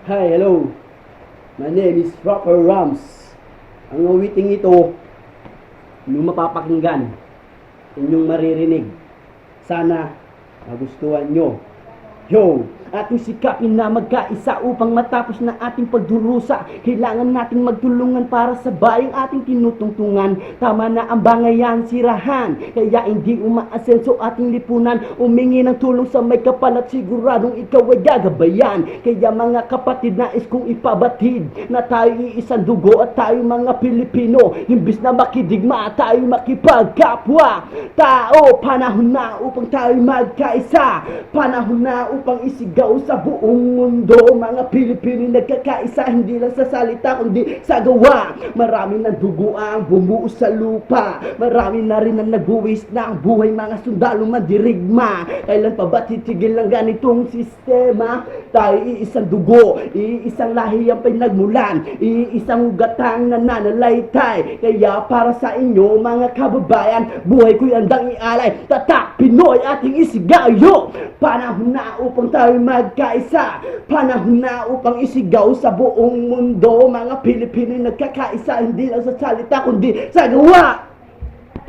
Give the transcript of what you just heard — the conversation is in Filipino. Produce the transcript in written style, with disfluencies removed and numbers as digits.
Hi, hello. My name is Rocker Rams. Ang awiting ito, inyong mapapakinggan, inyong maririnig. Sana magustuhan nyo. Yo! Ating sikapin na magkaisa upang matapos na ating pagdurusa. Kailangan nating magtulungan para sa bayang ating tinutungtungan. Tama na ang bangayan, sirahan. Kaya hindi umaasenso ating lipunan. Umingi ng tulong sa may kapal at siguradong ikaw ay gagabayan. Kaya mga kapatid, nais kong ipabatid na tayo iisang dugo at tayo mga Pilipino. Imbis na makidigma, tayo makipagkapwa tao. Panahon na upang tayo magkaisa. Panahon na upang isigaw sa buong mundo. Mga Pilipino nagkakaisa, hindi lang sa salita kundi sa gawa. Marami ng dugo ang bumuo sa lupa. Marami na rin ang nagbuwis na ang buhay, mga sundalo mandirigma. Kailan pa ba titigil ang ganitong sistema? Tayo iisang dugo, iisang lahi ang pinagmulan, iisang ugatang nananalaytay. Kaya para sa inyo mga kababayan, buhay ko'y andang ialay. Tatak Pinoy ating isigayo. Panahon na upang tayo magkaisa. Panahon na upang isigaw sa buong mundo. Mga Pilipino nagkakaisa, hindi lang sa salita kundi sa gawa.